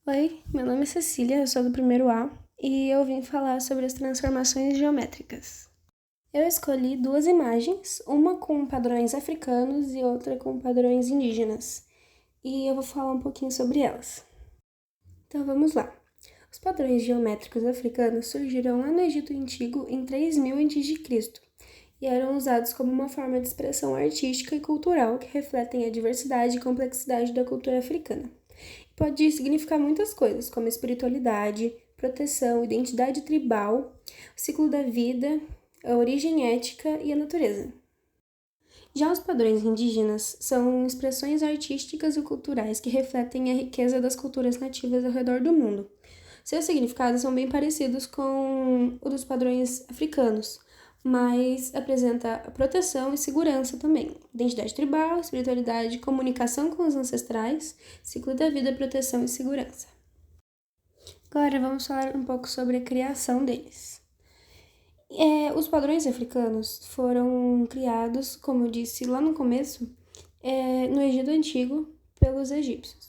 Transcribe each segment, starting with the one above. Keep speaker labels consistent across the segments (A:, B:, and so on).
A: Oi, meu nome é Cecília, eu sou do primeiro A e eu vim falar sobre as transformações geométricas. Eu escolhi duas imagens, uma com padrões africanos e outra com padrões indígenas, e eu vou falar um pouquinho sobre elas. Então vamos lá. Os padrões geométricos africanos surgiram lá no Egito Antigo em 3000 a.C. e eram usados como uma forma de expressão artística e cultural que refletem a diversidade e complexidade da cultura africana. Pode significar muitas coisas, como espiritualidade, proteção, identidade tribal, o ciclo da vida, a origem ética e a natureza. Já os padrões indígenas são expressões artísticas e culturais que refletem a riqueza das culturas nativas ao redor do mundo. Seus significados são bem parecidos com os dos padrões africanos, mas apresenta proteção e segurança também. Identidade tribal, espiritualidade, comunicação com os ancestrais, ciclo da vida, proteção e segurança. Agora vamos falar um pouco sobre a criação deles. Os padrões africanos foram criados, como eu disse lá no começo, no Egito Antigo pelos egípcios.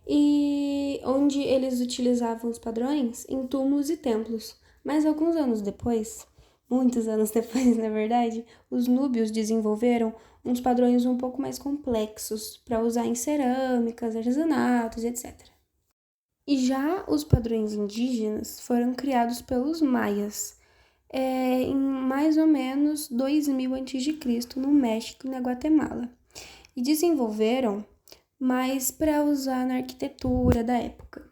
A: E onde eles utilizavam os padrões em túmulos e templos. Mas alguns anos depois, muitos anos depois, na verdade, os núbios desenvolveram uns padrões um pouco mais complexos para usar em cerâmicas, artesanatos, etc. E já os padrões indígenas foram criados pelos maias, em mais ou menos 2000 a.C., no México e na Guatemala, e desenvolveram mais para usar na arquitetura da época.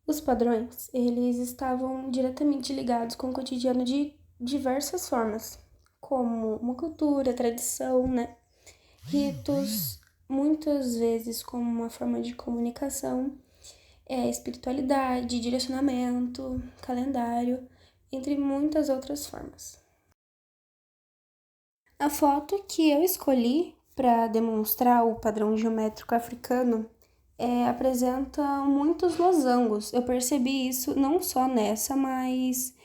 A: Os padrões, eles estavam diretamente ligados com o cotidiano de diversas formas, como uma cultura, tradição, ritos, muitas vezes como uma forma de comunicação, espiritualidade, direcionamento, calendário, entre muitas outras formas. A foto que eu escolhi para demonstrar o padrão geométrico africano apresenta muitos losangos. Eu percebi isso não só nessa, mas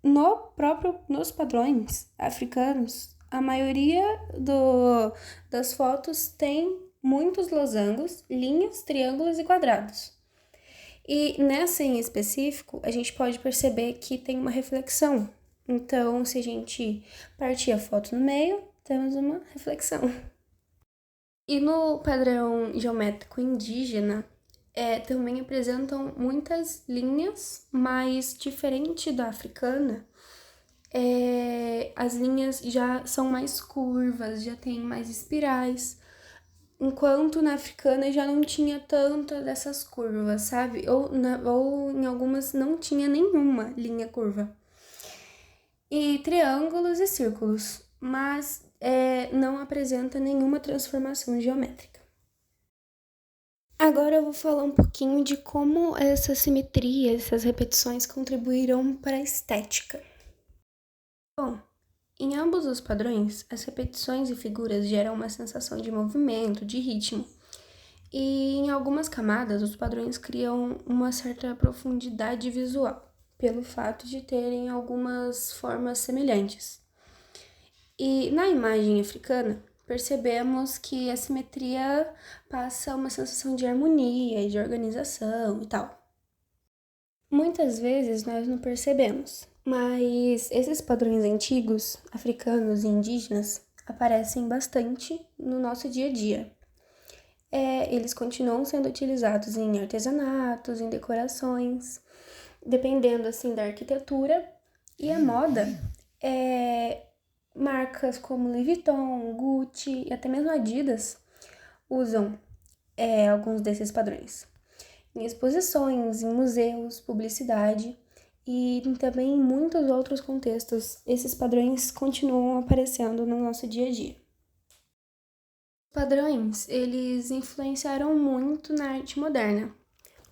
A: nos padrões africanos. A maioria das fotos tem muitos losangos, linhas, triângulos e quadrados. E nessa em específico, a gente pode perceber que tem uma reflexão. Então, se a gente partir a foto no meio, temos uma reflexão. E no padrão geométrico indígena, também apresentam muitas linhas, mas diferente da africana, as linhas já são mais curvas, já tem mais espirais, enquanto na africana já não tinha tanta dessas curvas, sabe? Ou em algumas não tinha nenhuma linha curva. E triângulos e círculos, mas não apresenta nenhuma transformação geométrica. Agora eu vou falar um pouquinho de como essa simetria, essas repetições contribuíram para a estética. Bom, em ambos os padrões, as repetições e figuras geram uma sensação de movimento, de ritmo. E em algumas camadas, os padrões criam uma certa profundidade visual, pelo fato de terem algumas formas semelhantes. E na imagem africana, percebemos que a simetria passa uma sensação de harmonia e de organização e tal. Muitas vezes nós não percebemos, mas esses padrões antigos, africanos e indígenas, aparecem bastante no nosso dia a dia. Eles continuam sendo utilizados em artesanatos, em decorações, dependendo assim da arquitetura. E a moda, marcas como Louis Vuitton, Gucci e até mesmo Adidas usam alguns desses padrões. Em exposições, em museus, publicidade e também em muitos outros contextos, esses padrões continuam aparecendo no nosso dia a dia. Padrões, eles influenciaram muito na arte moderna,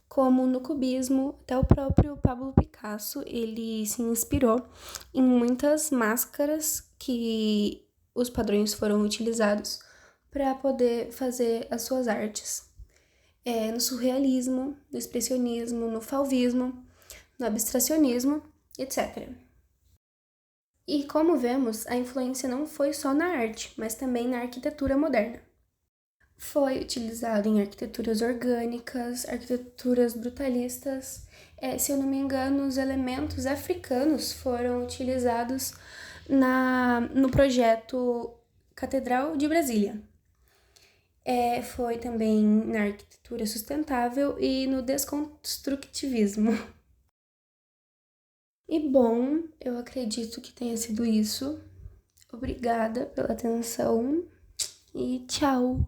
A: como no cubismo, até o próprio Pablo Picasso, ele se inspirou em muitas máscaras que os padrões foram utilizados para poder fazer as suas artes. No surrealismo, no expressionismo, no fauvismo, no abstracionismo, etc. E como vemos, a influência não foi só na arte, mas também na arquitetura moderna. Foi utilizado em arquiteturas orgânicas, arquiteturas brutalistas. Se eu não me engano, os elementos africanos foram utilizados no projeto Catedral de Brasília. Foi também na arquitetura sustentável e no desconstrutivismo. E bom, eu acredito que tenha sido isso. Obrigada pela atenção e tchau!